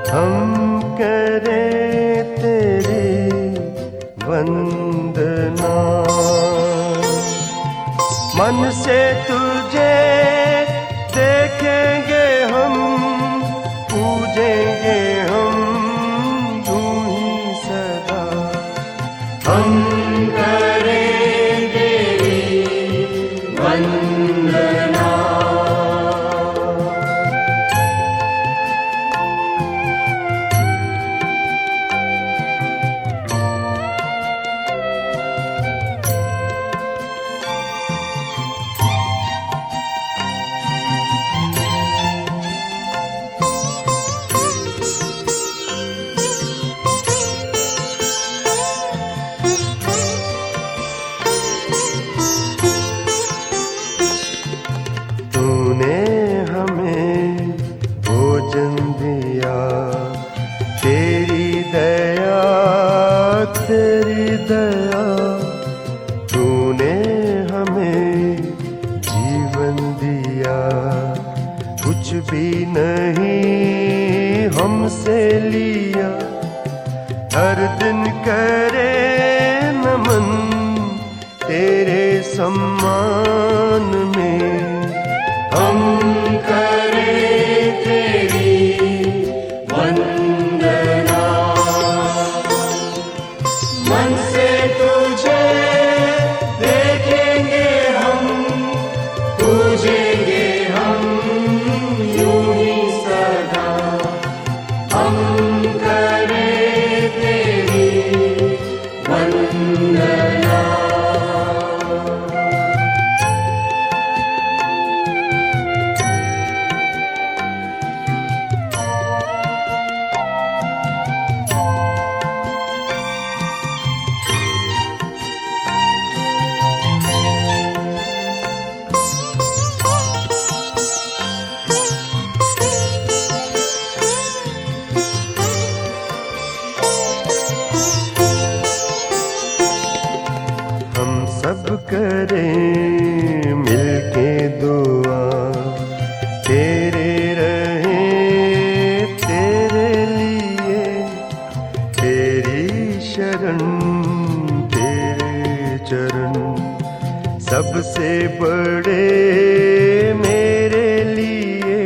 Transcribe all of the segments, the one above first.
हम करें तेरी वंदना, मन से तुझे देखेंगे हम, पूजेंगे हम यूं ही सदा। हम करें तेरी वंदना। तूने हमें भोजन दिया, तेरी दया तेरी दया। तूने हमें जीवन दिया, कुछ भी नहीं हमसे लिया। हर दिन करे नमन तेरे सम्मान में। हम करें तेरी वंदना, मन से तुझे देखेंगे हम, पूजेंगे हम यूं ही सदा। हम करें तेरी वंदना। हम सब करें मिलके दुआ, तेरे रहे तेरे लिए। तेरी शरण तेरे चरण सबसे बड़े मेरे लिए।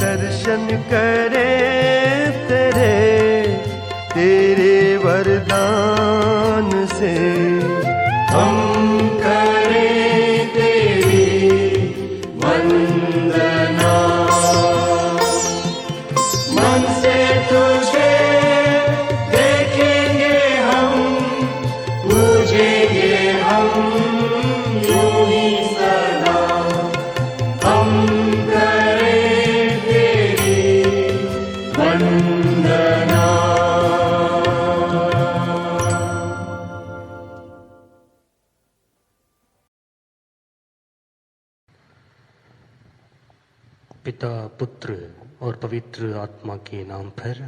दर्शन करें तेरे तेरे वरदान से। हम करें तेरी वंदना, मन से तुझे देखेंगे हम, पूजेंगे हम यूं ही सदा। हम करें तेरी वंदना। पिता पुत्र और पवित्र आत्मा के नाम पर।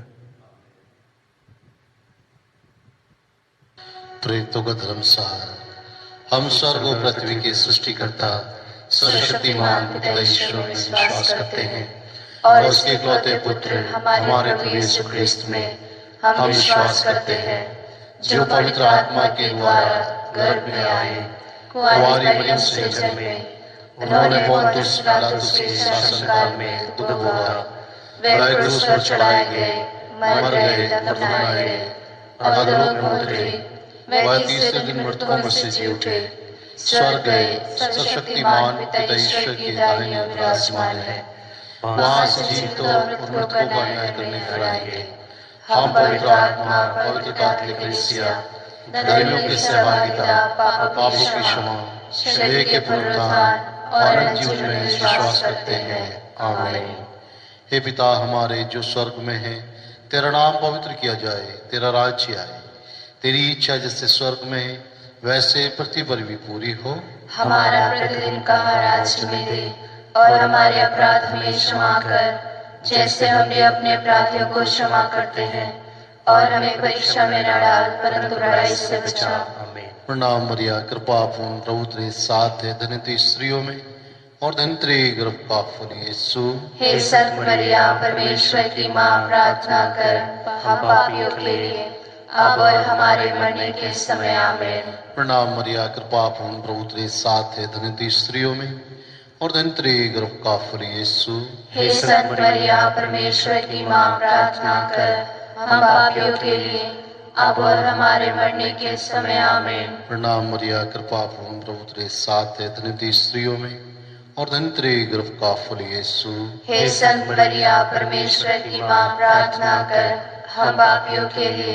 प्रेरितों का धर्मसार। हम स्वर्ग और पृथ्वी के सृष्टिकर्ता सर्वशक्तिमान पिता ईश्वर में विश्वास करते हैं और उसके इकलौते पुत्र हमारे प्रभु यीशु ख्रिस्त में हम विश्वास करते हैं, जो पवित्र आत्मा के द्वारा गर्भ में आए, कुंवारी मरियम से जन्मे। उन्होंने पोंतुस पिलातुस के शासनकाल में दुख भोगा, वे क्रूस पर चढ़ाए गए, मर गए, दफनाए गए, अधोलोक में उतरे। वह तीसरे दिन मृतकों में से जी उठे, स्वर्ग गए, सर्वशक्तिमान पिता ईश्वर की दाहिनी ओर विराजमान है। वहां से जीवितों और मृतकों का न्याय करने फिर आएंगे। हम पवित्र आत्मा, पवित्र कैथोलिक कलीसिया, धर्मियों की सहभागिता, पापों की क्षमा, शरीर के पुनरुत्थान और अनंत जीवन में विश्वास करते हैं। आमीन। हे पिता हमारे जो स्वर्ग में है, तेरा नाम पवित्र किया जाए, तेरा राज्य आए, तेरी इच्छा जैसे स्वर्ग में है वैसे पृथ्वी पर भी पूरी हो। हमारा प्रतिदिन का आज हमें दे, और हमारे अपराध हमें क्षमा कर, जैसे हम भी अपने अपराधियों को क्षमा करते हैं। और हमें परीक्षा में न डाल, परंतु बुराई से बचा। प्रणाम मरिया, कृपा पूर्ण, प्रभु तेरे साथ है, धन्य तू स्त्रियों में और धन तेरे गर्भ का फल यीशु। हे संत मरिया परमेश्वर की माँ, प्रार्थना कर हम पापियों के लिए अब और हमारे मरने के समय आमीन। प्रणाम मरिया, कृपा पूर्ण, प्रभु तेरे साथ है, धन्य तू स्त्रियों में और धन तेरे गर्भ का फल यीशु। हे संत मरिया परमेश्वर की माँ, प्रार्थना कर हम पापियों के लिए अब और हमारे मरने के समय आमीन। प्रणाम मरिया, कृपा पूर्ण, प्रभु तेरे साथ है, धन्य तू स्त्रियों में और धन तेरे गर्भ का फल यीशु। हे संत मरिया परमेश्वर की माँ, प्रार्थना कर हम पापियों के लिए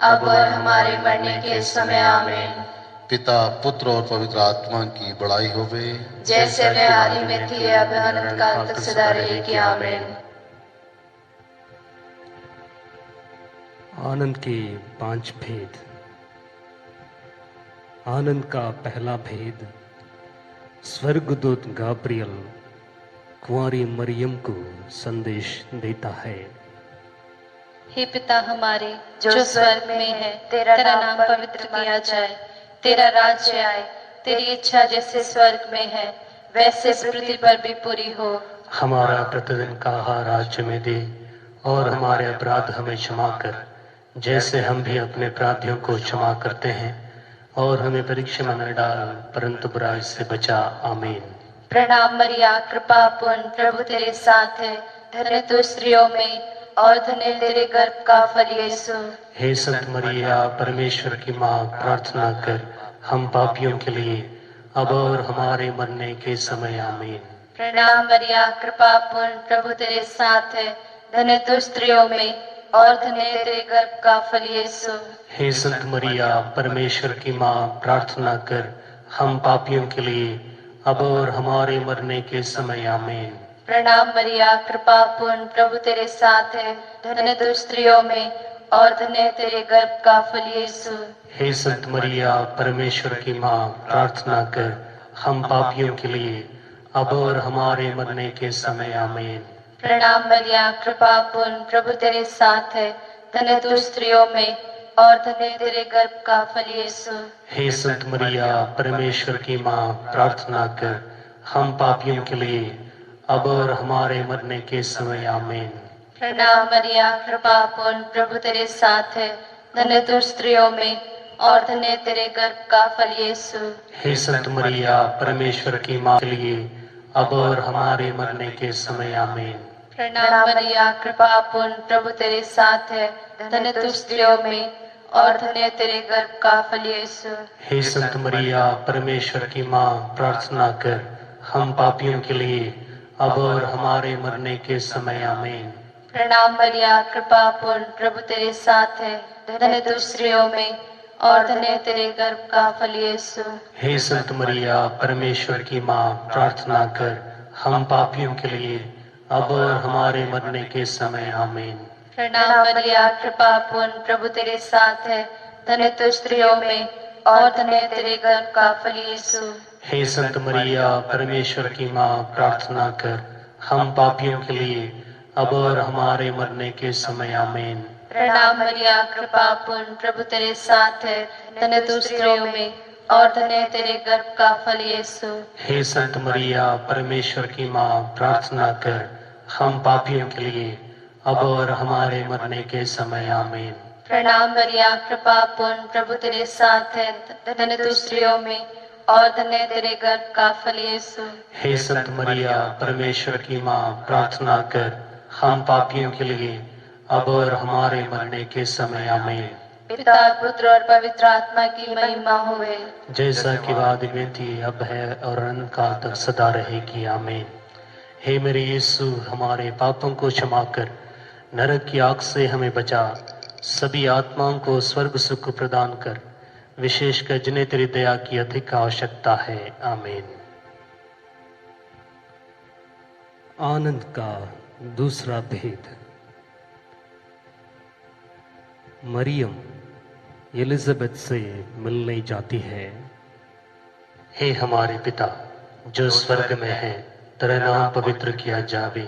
अब और हमारे मरने के समय आमीन। पिता, पुत्र और पवित्र आत्मा की बड़ाई होवे, जैसे वे आदि में थी अब अनंत काल तक सदा रहेगी आमीन। आनंद के 5 भेद। आनंद का पहला भेद, स्वर्गदूत गाब्रियल कुंवारी मरियम को संदेश देता है। हे पिता हमारे जो स्वर्ग में है, तेरा नाम पवित्र किया जाए, तेरा राज्य आए, तेरी इच्छा जैसे स्वर्ग में है वैसे इस पृथ्वी पर भी पूरी हो। हमारा प्रतिदिन का आहार आज हमें दे और हमारे अपराध हमें क्षमा कर, जैसे हम भी अपने अपराधियों को क्षमा करते हैं, और हमें परीक्षा में न डाल परंतु बुराई से बचा। आमीन। प्रणाम मरिया, कृपा पूर्ण, प्रभु तेरे साथ है, धन्य तू स्त्रियों में और धन्य तेरे गर्भ का फल यीशु। हे संत मरिया परमेश्वर की माँ, प्रार्थना कर हम पापियों के लिए अब और हमारे मरने के समय। आमीन। प्रणाम मरिया, कृपा पूर्ण, प्रभु तेरे साथ है, धन्य तू स्त्रियों में और धन्य तेरे गर्भ का फल यीशु। हे संत मरिया परमेश्वर की माँ, प्रार्थना कर हम पापियों के लिए अब और हमारे मरने के समय। आमीन। प्रणाम मरिया, कृपा पूर्ण, प्रभु तेरे साथ है, धन्य तू स्त्रियों में और धन्य तेरे गर्भ का फल यीशु। हे संत मरिया परमेश्वर की माँ, प्रार्थना कर हम पापियों के लिए अब और हमारे मरने के समय। आमीन। प्रणाम मरिया, कृपा पूर्ण, प्रभु तेरे साथ है, धन्य तू स्त्रियों में और धन्य तेरे गर्भ का फल यीशु। हे संत मरिया परमेश्वर की माँ, प्रार्थना कर हम पापियों के लिए अब और हमारे मरने के समय। आमीन। प्रणाम मरिया, कृपा पूर्ण, प्रभु तेरे साथ है, धन्य तू स्त्रियों में और धन्य तेरे गर्भ का फल यीशु। हे संत मरिया परमेश्वर की माँ के लिए अब और हमारे मरने के समय। आमीन। प्रणाम मरिया, कृपा पूर्ण, प्रभु तेरे साथ है, धन्य तू स्त्रियों में और धन्य तेरे गर्भ का फल यीशु। हे संत मरिया परमेश्वर की माँ, प्रार्थना कर हम पापियों के लिए अब और हमारे मरने के समय। आमीन। प्रणाम मरिया, कृपा पूर्ण, प्रभु तेरे साथ है, धन्य तू स्त्रियों में और धन्य तेरे गर्भ का फल यीशु। हे संत मरिया परमेश्वर की माँ, प्रार्थना कर हम पापियों के लिए अब और हमारे मरने के समय। आमीन। प्रणाम मरिया, कृपा पूर्ण, प्रभु तेरे साथ है, धन्य तू स्त्रियों में और धन्य तेरे गर्भ का फल यीशु। हे संत मरिया परमेश्वर की माँ, प्रार्थना कर हम पापियों के लिए अब और हमारे मरने के समय। आमीन। प्रणाम मरिया, कृपा पूर्ण, प्रभु तेरे साथ है, धन्य तू स्त्रियों में और धन्य तेरे गर्भ का फल यीशु। हे संत मरिया परमेश्वर की माँ, प्रार्थना कर हम पापियों के लिए अब और हमारे मरने के समय। आमीन। प्रणाम मरिया, कृपा पूर्ण, प्रभु तेरे साथ है, धन्य तू स्त्रियों में और धन्य तेरे गर्भ का फल यीशु। हे संत मरिया परमेश्वर की माँ, प्रार्थना कर हम पापियों के लिए अब और हमारे मरने के समय। आमीन। पिता, पुत्र और पवित्र आत्मा की महिमा होवे, जैसा कि आदि में थी अब है और अनंत काल तक सदा रहेगी। आमीन। हे मेरे यीशु, हमारे पापों को क्षमा कर, नरक की आग से हमें बचा, सभी आत्माओं को स्वर्ग सुख प्रदान कर, विशेषकर जिन्हें तेरी दया की अधिक आवश्यकता है। आमीन। आनंद का दूसरा भेद। मरियम एलिजाबेथ से मिलने जाती है। हे हमारे पिता जो स्वर्ग में है, तेरा नाम पवित्र किया जावे,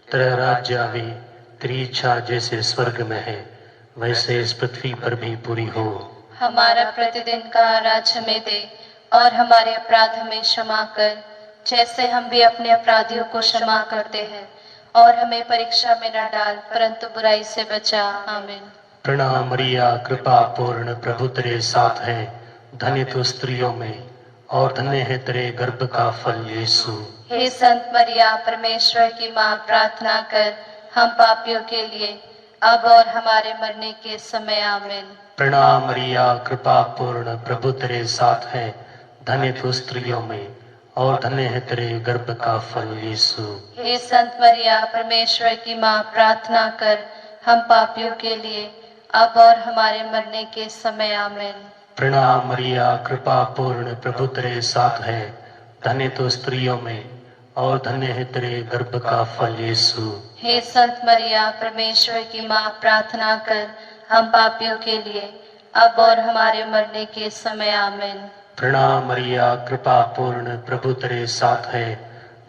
तेरा राज्य आवे, तेरी इच्छा जैसे स्वर्ग में है वैसे इस पृथ्वी पर भी पूरी हो। हमारा प्रतिदिन का आज हमें दे और हमारे अपराध हमें क्षमा कर, जैसे हम भी अपने अपराधियों को क्षमा करते हैं, और हमें परीक्षा में न डाल परंतु बुराई से बचा। आमीन। प्रणाम मरिया, कृपा पूर्ण, प्रभु तेरे साथ है। धन्य तू स्त्रियों में और धन्य है तेरे गर्भ का फल यीशु। हे संत मरिया, परमेश्वर की माँ, प्रार्थना कर हम पापियों के लिए अब और हमारे मरने के समय। आमीन। प्रणाम मरिया, कृपा पूर्ण, प्रभु तेरे साथ है। धन्य तू स्त्रियों में और धन्य है तेरे गर्भ का फल यीशु। हे संत मरिया, परमेश्वर की माँ, प्रार्थना कर हम पापियों के लिए अब और हमारे मरने के समय। आमीन। प्रणाम मरिया, कृपा पूर्ण, प्रभु तेरे साथ है। धन्य तू स्त्रियों में और धन्य है तेरे गर्भ का फल यीशु। हे संत मरिया, परमेश्वर की माँ, प्रार्थना कर हम पापियों के लिए अब और हमारे मरने के समय। आमीन। प्रणाम मरिया, कृपा पूर्ण, प्रभु तेरे साथ है।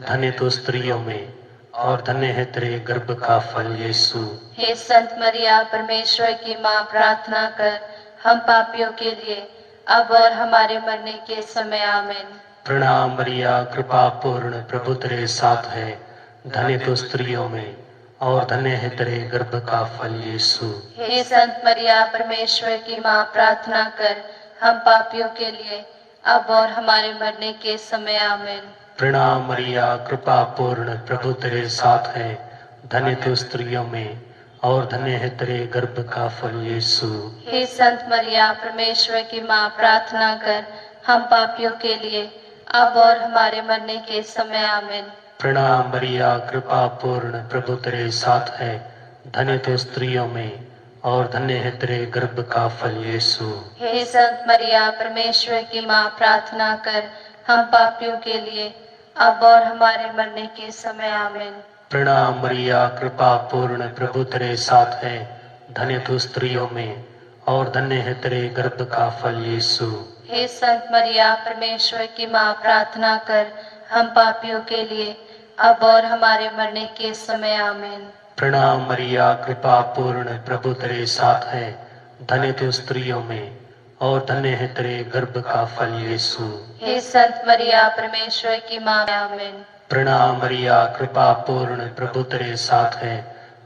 धन्य तू स्त्रियों में और धन्य है तेरे गर्भ का फल यीशु। हे संत मरिया, परमेश्वर की माँ, प्रार्थना कर हम पापियों के लिए अब और हमारे मरने के समय। आमीन। प्रणाम मरिया, कृपा पूर्ण, प्रभु तेरे साथ है। धन्य तू स्त्रियों में और धन्य है तेरे गर्भ का फल यीशु। हे संत मरिया, परमेश्वर की माँ, प्रार्थना कर हम पापियों के लिए अब और हमारे मरने के समय। आमीन। प्रणाम मरिया, कृपा पूर्ण, प्रभु तेरे साथ है। धन्य तू स्त्रियों में और धन्य है तेरे गर्भ का फल यीशु। हे संत मरिया, परमेश्वर की माँ, प्रार्थना कर हम पापियों के लिए अब और हमारे मरने के समय। आमीन। प्रणाम मरिया, कृपा पूर्ण, प्रभु तेरे साथ है। धन्य तू स्त्रियों में और धन्य है तेरे गर्भ का फल यीशु। हे संत मरिया, परमेश्वर की माँ, प्रार्थना कर हम पापियों के लिए अब और हमारे मरने के समय। आमीन। प्रणाम मरिया, कृपा पूर्ण, प्रभु तेरे साथ है। धन्य तू स्त्रियों में और धन्य है तेरे गर्भ का फल यीशु। हे संत मरिया, परमेश्वर की माँ, प्रार्थना कर हम पापियों के लिए अब और हमारे मरने के समय। आमीन। प्रणाम मरिया, कृपा पूर्ण, प्रभु तेरे साथ है। धन्य तू स्त्रियों में और धन्य है तेरे गर्भ का फल यीशु। हे संत मरिया, परमेश्वर की माँ। आमीन। प्रणाम मरिया, कृपा पूर्ण, प्रभु तेरे साथ है।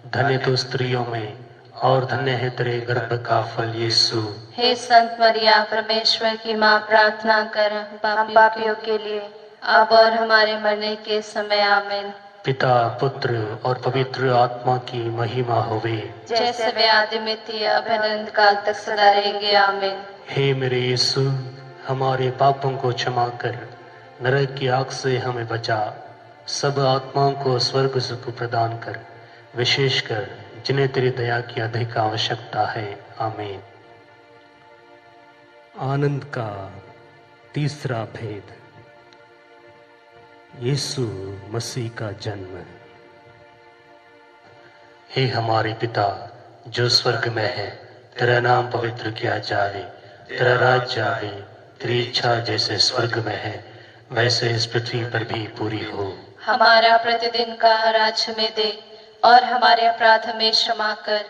धन्य तू स्त्रियों में और धन्य है तेरे गर्भ का फल यीशु। हे संत मरिया, परमेश्वर की माँ, प्रार्थना कर हम पापियों के लिए अब और हमारे मरने के समय। आमीन। पिता, पुत्र और पवित्र आत्मा की महिमा होवे, जैसे वे आदि में थी अब अनंत काल तक सदा रहेंगे। आमीन। हे मेरे यीशु, हमारे पापों को क्षमा कर, नरक की आग से हमें बचा, सब आत्माओं को स्वर्ग सुख प्रदान कर, विशेषकर जिन्हें तेरी दया की अधिक आवश्यकता है। आमीन। आनंद का तीसरा भेद, यीशु मसीह का जन्म। हे हमारे पिता जो स्वर्ग में है, तेरा नाम पवित्र किया जाए, तेरा राज्य आवे, तेरी इच्छा जैसे स्वर्ग में है वैसे इस पृथ्वी पर भी पूरी हो। हमारा प्रतिदिन का आहार आज हमें दे, और हमारे अपराध हमें क्षमा कर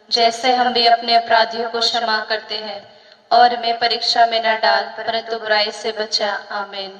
जैसे हम भी अपने अपराधियों को क्षमा करते हैं, और हमें परीक्षा में न डाल परंतु बुराई से बचा। आमीन।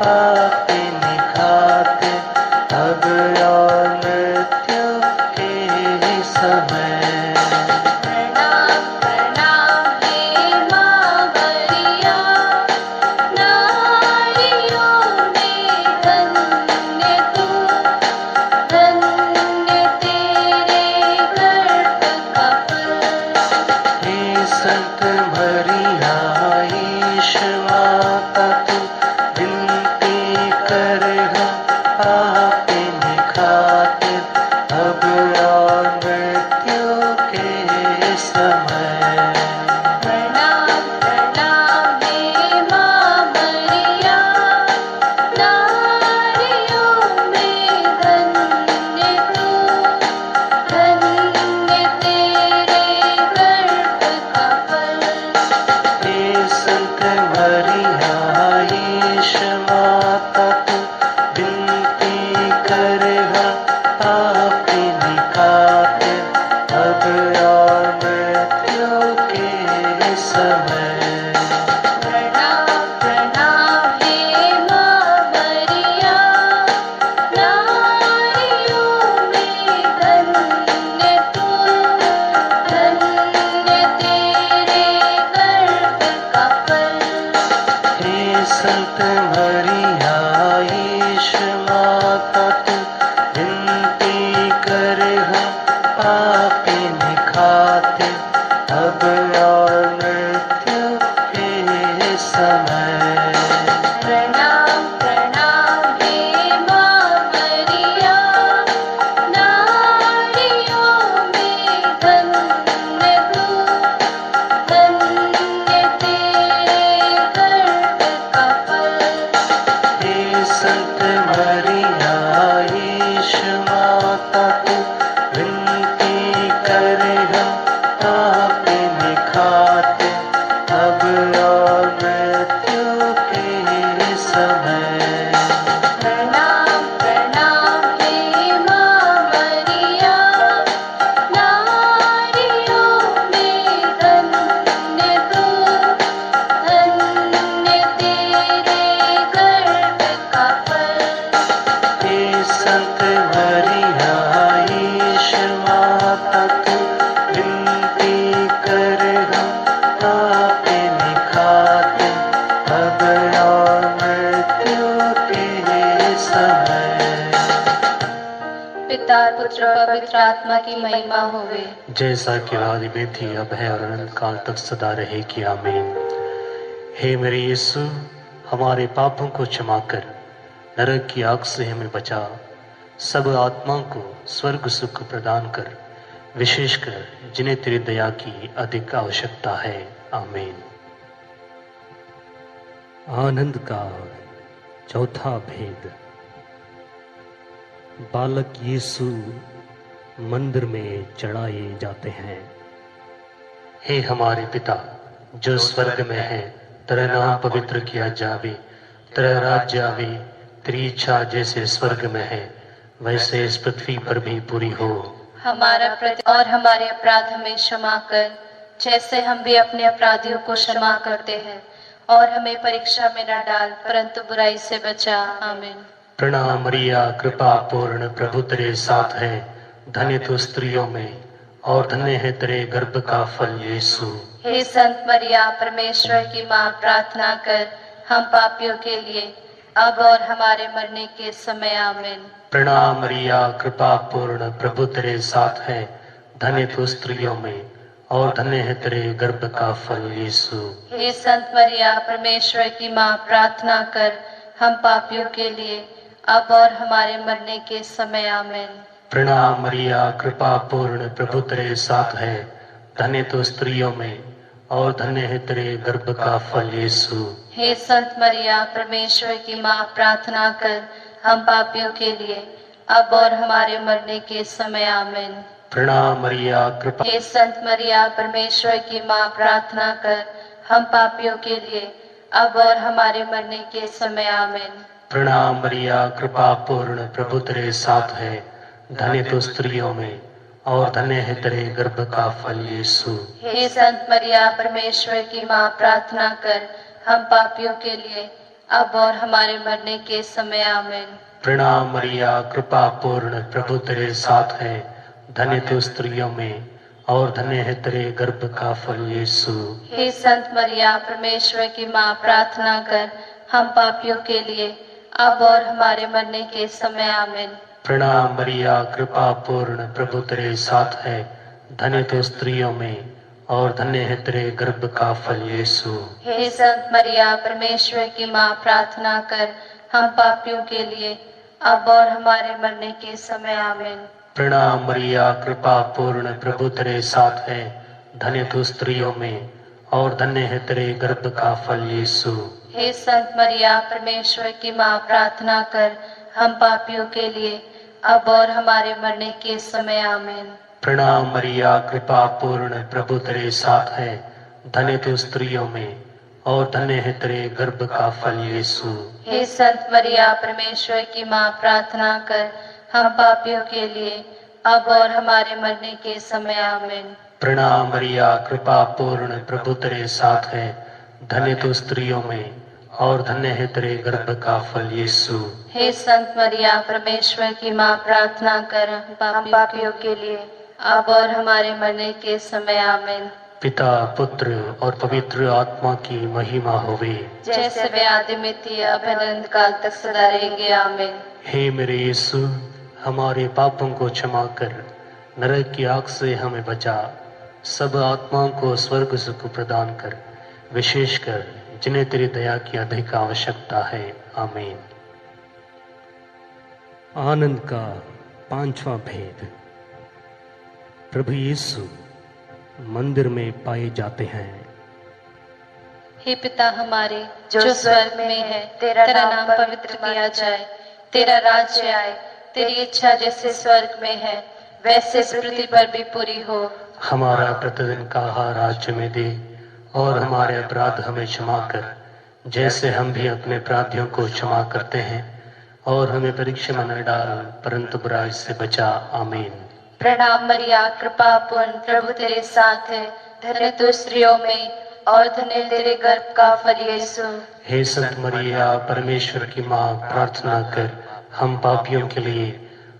पापी निखाते अब और मृत्यु के समय। प्रणाम प्रणाम हे माँ मरिया, नारियों में धन्य तू, धन्य तेरे गर्भ का फल। हे संत मरिया ईश माता तू विनती कर पापी निखाते अब और मृत्यु के समय। प्रणाम प्रणाम हे माँ मरिया, नारियों में धन्य तू, धन्य तेरे गर्भ का फल। हे संत मरिया ईश माता तू विनती कर पापी निखाते अब और मृत्यु के समय। प्रणाम प्रणाम हे माँ मरिया, नारियों में धन्य तू, धन्य तेरे गर्भ का फल। हे संत मरिया ईश माता तू विनती कर पापी निखाते अब और मृत्यु के समय। प्रणाम प्रणाम हे माँ मरिया, नारियों में धन्य तू, धन्य तेरे गर्भ का फल। हे संत मरिया ईश माता तू विनती कर पापी निखाते अब और मृत्यु के समय। प्रणाम प्रणाम हे माँ मरिया, नारियों में धन्य तू, धन्य तेरे गर्भ का फल। हे संत मरिया ईश माता तू विनती कर पापी निखाते अब और मृत्यु के समय। पिता पुत्र और पवित्र आत्मा की महिमा होवे, जैसा कि आदि में थी अब है और अनंत काल तक सदा रहेगी आमीन। हे मेरे यीशु, हमारे पापों को क्षमा कर नरक की आग से हमें बचा, सब आत्माओं को स्वर्ग सुख प्रदान कर, विशेषकर जिन्हें तेरी दया की अधिक आवश्यकता है आमीन। आनंद का चौथा भेद। बालक यीशु मंदिर में चढ़ाए जाते हैं। हे हमारे पिता जो स्वर्ग में है, तेरा नाम पवित्र किया जावे, तेरा राज्य आवे, तेरी इच्छा जैसे स्वर्ग में है वैसे इस पृथ्वी पर भी पूरी हो। हमारा और हमारे अपराध हमें क्षमा कर, जैसे हम भी अपने अपराधियों को क्षमा करते हैं, और हमें परीक्षा में न डाल परंतु बुराई से बचा। आमीन। प्रणाम मरिया कृपा पूर्ण प्रभु तेरे साथ है, धन्य तू स्त्रियों में और धन्य है तेरे गर्भ का फल यीशु। हे संत मरिया परमेश्वर की माँ, प्रार्थना कर हम पापियों के लिए अब और हमारे मरने के समय। आमीन। प्रणाम मरिया कृपा पूर्ण प्रभु तेरे साथ है, धन्य तू स्त्रियों में और धन्य है तेरे गर्भ का फल यीशु। हे संत मरिया परमेश्वर की माँ, प्रार्थना कर हम पापियों के लिए अब और हमारे मरने के समय। आमीन। प्रणाम मरिया कृपा पूर्ण प्रभु तेरे साथ है, धन्य तू स्त्रियों में और धन्य है तेरे गर्भ का फल यीशु। हे संत मरिया परमेश्वर की माँ, प्रार्थना कर हम पापियों के लिए अब और हमारे मरने के समय। आमीन। प्रणाम मरिया कृपा। हे संत मरिया परमेश्वर की माँ, प्रार्थना कर हम पापियों के लिए अब और हमारे मरने के समय। आमीन। प्रणाम मरिया कृपा पूर्ण प्रभु तेरे साथ है, धन्य तू स्त्रियों में और धन्य है तेरे गर्भ का फल यीशु। हे संत मरिया परमेश्वर की माँ, प्रार्थना कर हम पापियों के लिए अब और हमारे मरने के समय आमीन। प्रणाम मरिया, कृपा पूर्ण, प्रभु तेरे साथ है। धन्य तू स्त्रियों में और धन्य है तेरे गर्भ का फल यीशु। हे संत मरिया, परमेश्वर की माँ, प्रार्थना कर हम पापियों के लिए अब और हमारे मरने के समय आमीन। प्रणाम मरिया, कृपा पूर्ण, प्रभु तेरे साथ है। धन्य तू स्त्रियों में और धन्य है तेरे गर्भ का फल यीशु। हे संत मरिया, परमेश्वर की माँ, प्रार्थना कर हम पापियों के लिए अब और हमारे मरने के समय आमीन। प्रणाम मरिया, कृपा पूर्ण, प्रभु तेरे साथ है। धन्य तू स्त्रियों में और धन्य है तेरे गर्भ का फल यीशु। हे संत मरिया, परमेश्वर की माँ, प्रार्थना कर हम पापियों के लिए अब और हमारे मरने के समय आमीन। प्रणाम मरिया, कृपा पूर्ण, प्रभु तेरे साथ है। धन्य तू स्त्रियों में और धन्य है तेरे गर्भ का फल यीशु। हे संत मरिया, परमेश्वर की माँ, प्रार्थना कर हम पापियों के लिए अब और हमारे मरने के समय आमीन। प्रणाम मरिया, कृपा पूर्ण, प्रभु तेरे साथ है। धन्य तू स्त्रियों में और धन्य है तेरे गर्भ का फल यीशु। हे संत मरिया, परमेश्वर की माँ, प्रार्थना कर हम पापियों के लिए अब और हमारे मरने के समय आमीन। पिता, पुत्र और पवित्र आत्मा की महिमा होवे, जैसे वे आदि में थी अब अनंत काल तक सदा रहेंगे आमीन। हे मेरे यीशु, हमारे पापों को क्षमा कर नरक की आग से हमें बचा, सब आत्माओं को स्वर्ग सुख प्रदान कर, विशेषकर जिन्हें तेरी दया की अधिक आवश्यकता है। आमीन। आनंद का पांचवा भेद। प्रभु यीशु मंदिर में पाए जाते हैं। हे पिता हमारे जो स्वर्ग में है, तेरा नाम पवित्र किया जाए, तेरा राज्य आए, तेरी इच्छा जैसे स्वर्ग में है वैसे पृथ्वी पर भी पूरी हो। हमारा प्रतिदिन का आहार आज हमें दे और हमारे अपराध हमें क्षमा कर, जैसे हम भी अपने अपराधियों को क्षमा करते हैं, और हमें परीक्षा में न डाल परंतु बुराई से बचा। आमीन। प्रणाम मरिया, कृपा पूर्ण, प्रभु तेरे साथ है। धन्य तू स्त्रियों में और धन्य तेरे गर्भ का फल यीशु। हे संत मरिया, परमेश्वर की माँ, प्रार्थना कर हम पापियों के लिए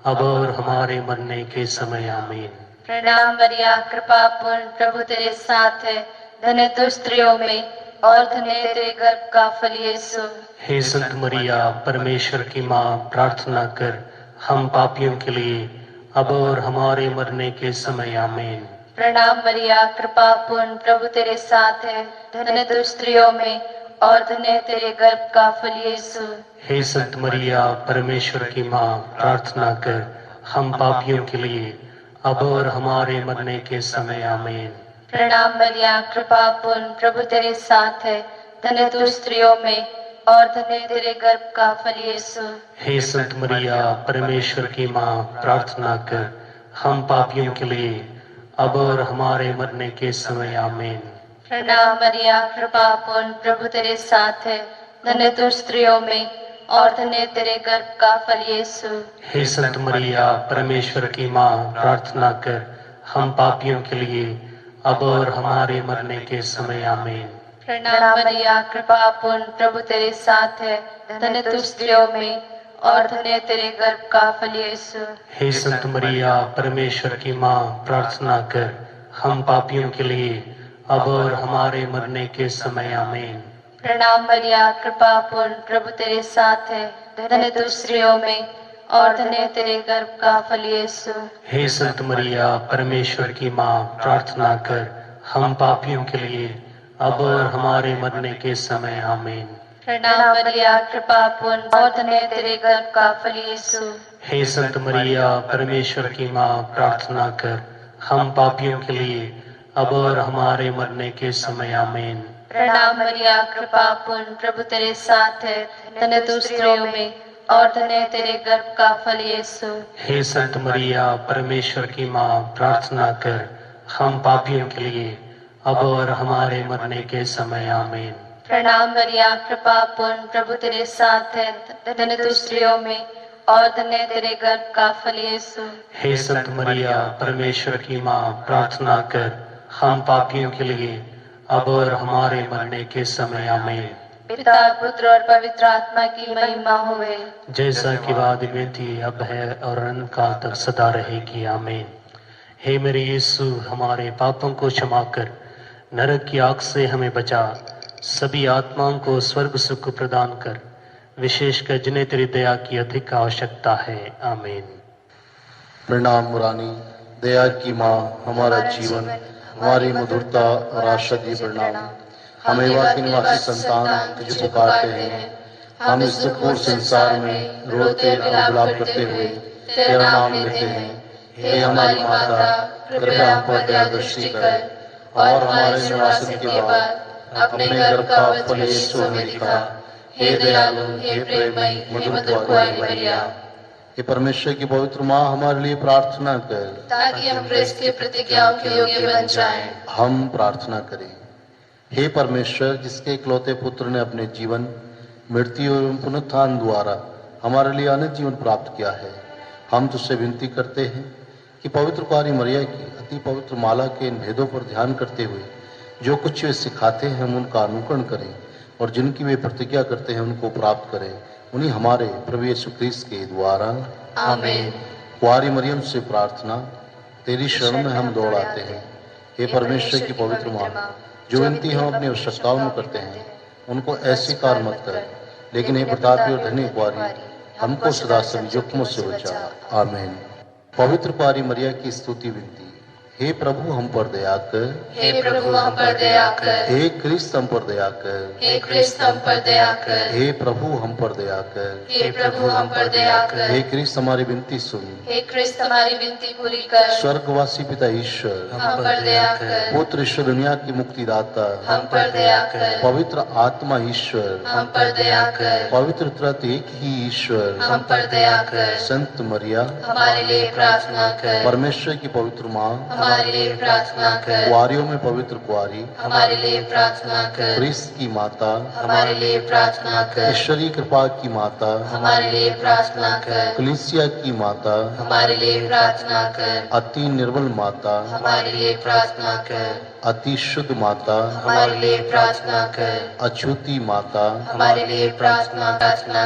अब और हमारे मरने के समय। आमीन। प्रणाम मरिया, कृपा पूर्ण, प्रभु तेरे साथ है। धन्य तू स्त्रियों में और धन्य तेरे गर्भ का फल यीशु। हे संत मरिया, परमेश्वर की माँ, प्रार्थना कर हम पापियों के लिए अब और हमारे मरने के समय। आमीन। प्रणाम मरिया, कृपा पूर्ण, प्रभु तेरे साथ है। धन्य तू स्त्रियों में और धन्य तेरे गर्भ का फल यीशु। हे संत मरिया, परमेश्वर की माँ, प्रार्थना कर हम पापियों के लिए अब और हमारे मरने के समय। आमीन। प्रणाम मरिया, कृपा पूर्ण, प्रभु तेरे साथ है। धन्य तू स्त्रियों में और धन्य तेरे गर्भ का फल यीशु। हे संत मरिया, परमेश्वर की माँ, प्रार्थना कर हम पापियों के लिए अब और हमारे मरने के समय। आमीन। प्रणाम मरिया, कृपा पूर्ण, प्रभु तेरे साथ है। धन्य तू स्त्रियों में और धन्य तेरे गर्भ का फल यीशु। हे संत मरिया, परमेश्वर की माँ, प्रार्थना कर हम पापियों के लिए अब और हमारे मरने के समय। आमीन। प्रणाम मरिया, कृपा पूर्ण, प्रभु तेरे साथ है। धन्य तू स्त्रियों में और धन्य तेरे गर्भ का फल यीशु। हे संत मरिया, परमेश्वर की माँ, प्रार्थना कर हम पापियों के लिए अब और हमारे मरने के समय। आमीन। प्रणाम मरिया, कृपा पूर्ण, प्रभु तेरे साथ है। धन्य तू स्त्रियों में और धन्य तेरे गर्भ का फल यीशु। हे संत मरिया, परमेश्वर की माँ, प्रार्थना कर हम पापियों के लिए अब और हमारे मरने के समय। आमीन। प्रणाम मरिया, कृपा पूर्ण, और धन्य तेरे गर्भ का फल यीशु। हे संत मरिया, परमेश्वर की माँ, प्रार्थना कर हम पापियों के लिए अब और हमारे मरने के समय। आमीन। प्रणाम मरिया, कृपा पूर्ण, प्रभु तेरे साथ है। धन्य तू स्त्रियों में और धन्य तेरे गर्भ का फल यीशु। हे संत मरिया, परमेश्वर की माँ, प्रार्थना कर हम पापियों के लिए अब और हमारे मरने के समय। आमीन। प्रणाम मरिया, कृपा पूर्ण, प्रभु तेरे साथ है। धन्य तू स्त्रियों में और धन्य तेरे गर्भ का फल यीशु। हे संत मरिया, परमेश्वर की माँ, प्रार्थना कर हम पापियों के लिए अब और हमारे मरने के समय। आमीन। पिता पुत्र और पवित्र आत्मा की महिमा होवे। जैसा कि वादी में थी, अब है और अनंत काल तक सदा रहेगी। आमीन। हे मेरे यीशु, हमारे पापों को क्षमा कर, नरक की आग से हमें बचा, सभी आत्माओं को स्वर्ग सुख प्रदान कर, विशेषकर जिन्हें तेरी दया की अधिक आवश्यकता है। आमीन। प्रणाम रानी, दया की माँ, हमारा जीवन, हमारी मधुरता और आशा दी प्रणाम। हमें वाकी निवासी संतान तुझे पुकारते हैं। हम इस दुखपूर्ण संसार में रोते और विलाप करते हुए तेरा नाम लेते हैं। हे हमारी माता, कृपया हम पर दया दृष्टि कर और हमारे निवासन के बाद अपने गर्भ का फल यीशु हमें दिखा। हे दयालु, हे प्रेममयी, हे मधुर मरिया। हे परमेश्वर की पवित्र माँ, हमारे लिए प्रार्थना कर, ताकि हम क्रिस्त की प्रतिज्ञाओं के योग्य बन जाएं। हम प्रार्थना करें। हे परमेश्वर, जिसके इकलौते पुत्र ने अपने जीवन, मृत्यु एवं पुनरुत्थान द्वारा हमारे लिए अनंत जीवन प्राप्त किया है, हम तुझसे विनती करते हैं कि पवित्र कुंवारी मरिया की अति पवित्र माला के इन भेदों पर ध्यान करते हुए जो कुछ वे सिखाते हैं हम उनका अनुकरण करें, और जिनकी वे प्रतिज्ञा करते हैं उनको प्राप्त करें, उन्हीं हमारे प्रभु यीशु ख्रीस्त के द्वारा। आमीन। कुंवारी मरियम से प्रार्थना, तेरी शरण में हम दौड़ आते हैं। हे परमेश्वर की पवित्र माँ, जो विनती हम अपनी आवश्यकताओं में करते हैं उनको ऐसी कार मत कर, लेकिन हे प्रतापी और धनी कुंवारी, हमको सदा सभी जोखमों से बचा। आमीन। पवित्र कुंवारी मरिया की स्तुति विनती। हे प्रभु, हम पर दया कर। हे प्रभु, हम पर दया कर। हे क्रिस्त, हम पर दया कर। हे क्रिस्त, हम पर दया कर। हे प्रभु, हम पर दया कर। हे प्रभु, हम पर दया कर। हे क्रिस्त, हमारी विनती सुन। हे क्रिस्त, हमारी विनती पूरी कर। स्वर्गवासी पिता ईश्वर, हम पर दया कर। पुत्र ईश्वर, दुनिया की मुक्तिदाता, हम पर दया कर। पवित्र आत्मा ईश्वर, हम पर दया कर। पवित्र त्रित्व एक ही ईश्वर, हम पर दया कर। संत मरिया, हमारे लिए प्रार्थना कर। परमेश्वर की पवित्र माँ, हमारे लिए प्रार्थना कर। कुंवारियों में पवित्र कुंवारी, हमारे लिए प्रार्थना कर। क्रिस्त की माता, हमारे लिए प्रार्थना कर। ईश्वरीय कृपा की माता, हमारे लिए प्रार्थना कर। कलीसिया की माता, हमारे लिए प्रार्थना कर। अति निर्मल माता, हमारे लिए प्रार्थना कर। अति शुद्ध माता, हमारे लिए प्रार्थना कर। अछूती माता, हमारे लिए प्रार्थना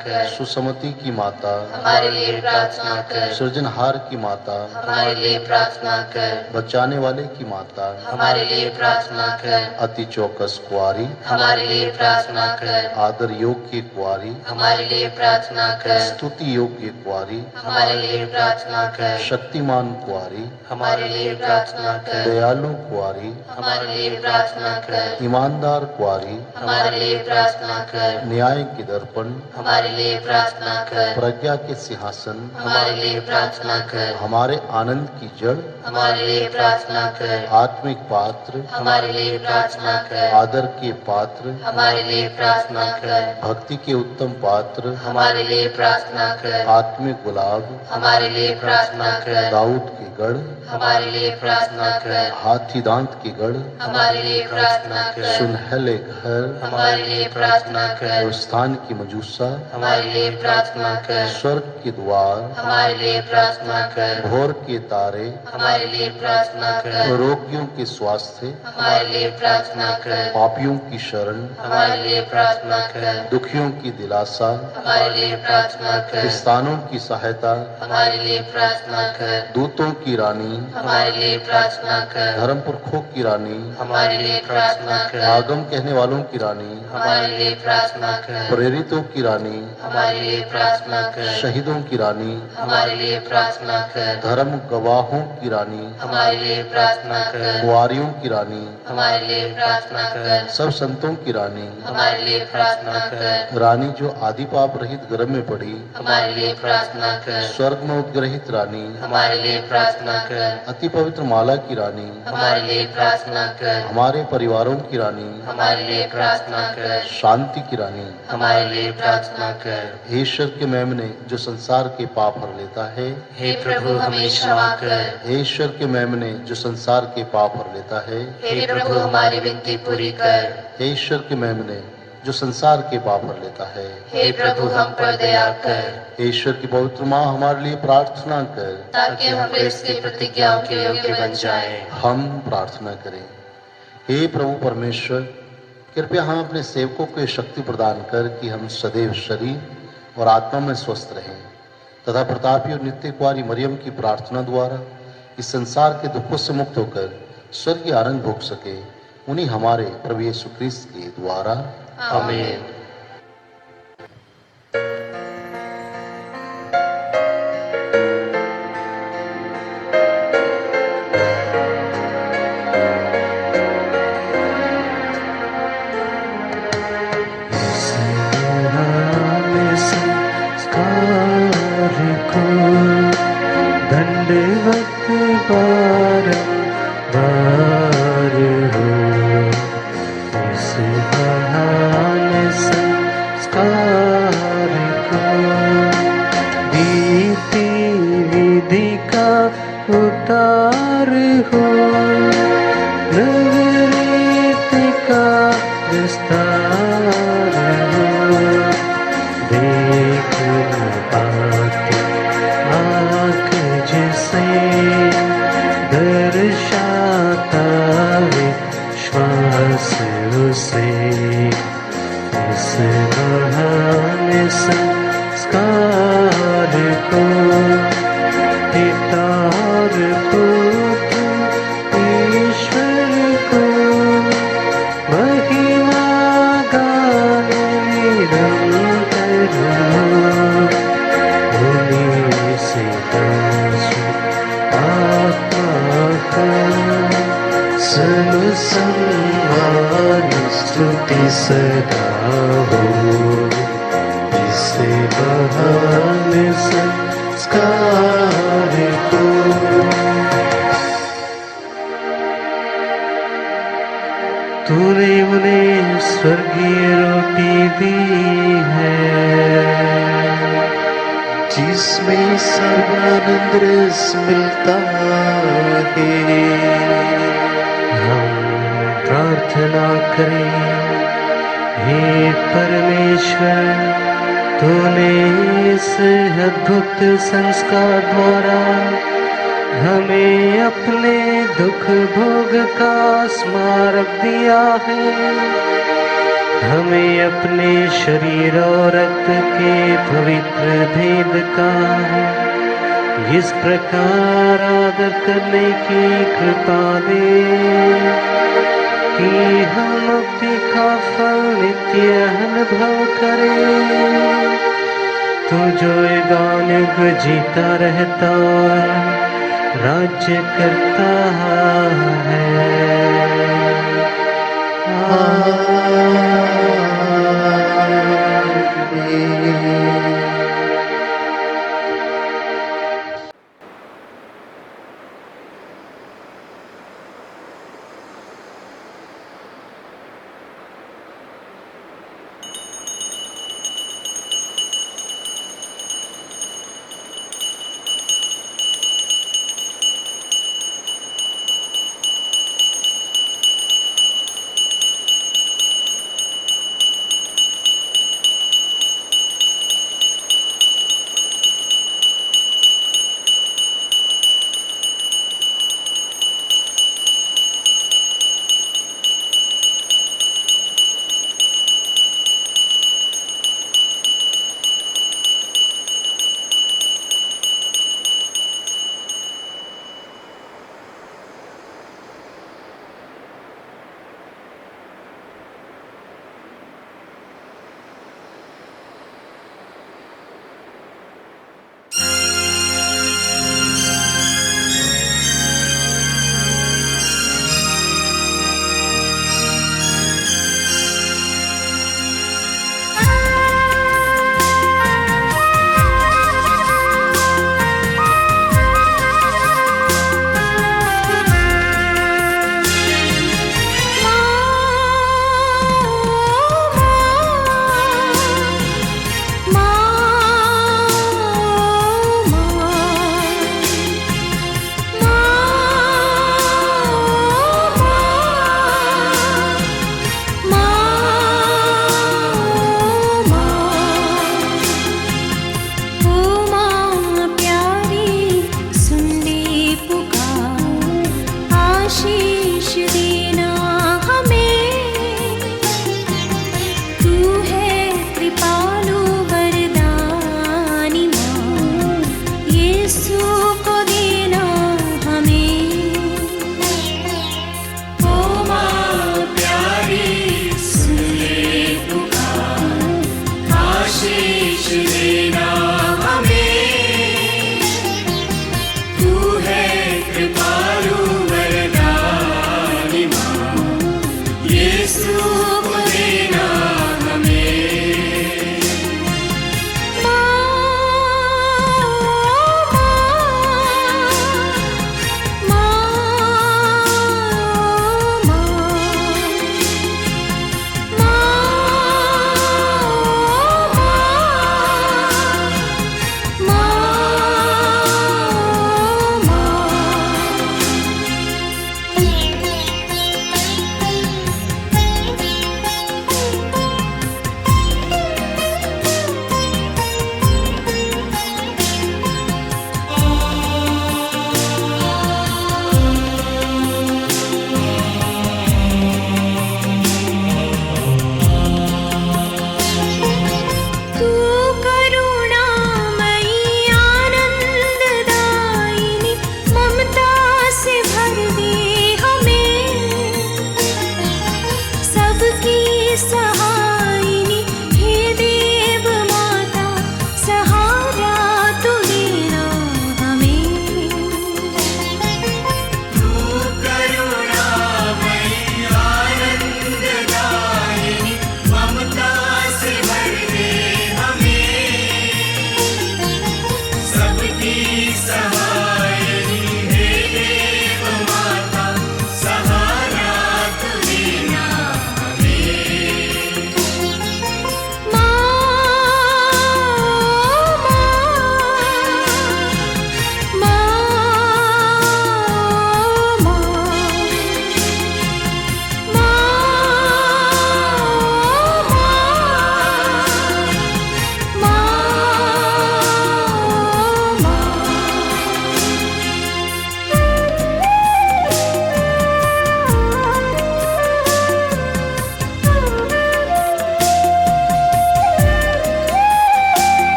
कर। सुसमति की माता, हमारे लिए प्रार्थना कर। सृजनहार की माता, हमारे लिए प्रार्थना कर। बचाने वाले की माता, हमारे लिए प्रार्थना कर। अति चौकस कुंवारी, हमारे लिए प्रार्थना कर। आदर योग्य कुंवारी, हमारे लिए प्रार्थना कर। स्तुति योग्य कुंवारी, हमारे लिए प्रार्थना कर। शक्तिमान कुंवारी, हमारे लिए प्रार्थना कर। दयालु कुंवारी, हमारे लिए प्रार्थना कर। ईमानदार कुंवारी, हमारे लिए प्रार्थना कर। न्याय के दर्पण, हमारे लिए प्रार्थना कर। प्रज्ञा के सिंहासन, हमारे लिए प्रार्थना कर। हमारे आनंद की जड़, हमारे लिए प्रार्थना कर। आत्मिक पात्र, हमारे लिए प्रार्थना कर। आदर के पात्र, हमारे लिए प्रार्थना कर। भक्ति के उत्तम पात्र, हमारे लिए प्रार्थना कर। आत्मिक गुलाब, हमारे लिए प्रार्थना कर। दाऊद के गढ़, हमारे लिए प्रार्थना कर। हाथी दांत के गढ़, हमारे लिए प्रार्थना कर। सुनहले घर, हमारे लिए प्रार्थना कर। और स्थान की मजूसा, हमारे लिए प्रार्थना कर। स्वर्ग के द्वार, हमारे लिए प्रार्थना कर। भोर के तारे, हमारे लिए प्रार्थना कर। रोगियों के स्वास्थ्य, हमारे लिए प्रार्थना कर। पापियों की शरण, हमारे लिए प्रार्थना कर। दुखियों की दिलासा, हमारे लिए प्रार्थना कर। किसानों की सहायता, हमारे लिए प्रार्थना कर। दूतों की रानी, हमारे लिए प्रार्थना कर। धर्म पुरखों की रानी, हमारे लिए प्रार्थना कर। आगम कहने वालों की रानी, हमारे लिए प्रार्थना कर। प्रेरितों की रानी, हमारे लिए प्रार्थना कर। शहीदों की रानी, हमारे लिए प्रार्थना कर। धर्म गवाहों की रानी, हमारे लिए प्रार्थना कर। कुंवारियों की रानी, हमारे लिए प्रार्थना कर। सब संतों की रानी, हमारे लिए प्रार्थना कर। रानी जो आदि पाप रहित गर्भ में पड़ी, हमारे लिए प्रार्थना कर। स्वर्ग में उद्ग्रहित रानी, हमारे लिए प्रार्थना कर। अति पवित्र माला की रानी, हमारे लिए प्रार्थना कर। हमारे परिवारों की रानी, हमारे लिए प्रार्थना कर। शांति की रानी, हमारे लिए प्रार्थना कर। हे ईश्वर के मेमने जो संसार के पाप हर लेता है, हे प्रभु, हमें क्षमा कर। हे ईश्वर के मेमने जो संसार के पाप हर लेता है, हे प्रभु, हमारी विनती पूरी कर। हे ईश्वर के मेमने जो संसार के पाप हर लेता है, हे प्रभु, हम पर दया कर। हे ईश्वर की पवित्र माँ, हमारे लिए प्रार्थना कर, ताकि हम क्रिस्त की प्रतिज्ञाओं के योग्य बन जाएं। हम प्रार्थना करें। हे प्रभु परमेश्वर, कृपया हम अपने सेवकों को ये शक्ति प्रदान कर कि हम सदैव शरीर और आत्मा में स्वस्थ रहें तथा प्रतापी और नित्य कुमारी मरियम की प्रार्थना द्वारा इस संसार के दुखों से मुक्त होकर स्वर्गीय आनंद भोग सके। उन्हीं हमारे प्रभु यीशु क्रिस्त के द्वारा आमीन। दंडवत बारंबार हो, इस बहाने संस्कार को बीती विधि का उतार हो, नवरीत का विस्तार हो, देख आते आँख जिसे दर्शाता विश्वास उसे, इस बहाने संस्कार को पिता और पुत्र ईश्वर को महिमा गाने निरंतर उन्हीं से आत्मा का सम्मान स्तुति सदा हो, इस बहाने संस्कार को। तूने उन्हें स्वर्गीय रोटी दी है जिसमें सर्वानंद रस मिलता है। हम प्रार्थना करें, हे परमेश्वर, तूने इस अद्भुत संस्कार द्वारा हमें अपने दुख भोग का स्मारक दिया है। हमें अपने शरीर और रक्त के पवित्र भेद का इस प्रकार आदर करने की कृपा दे कि हम मुक्ति का फल नित्य अनुभव करें। तू जो युगानुग जीता रहता राज्य करता है।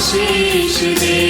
आशीष दे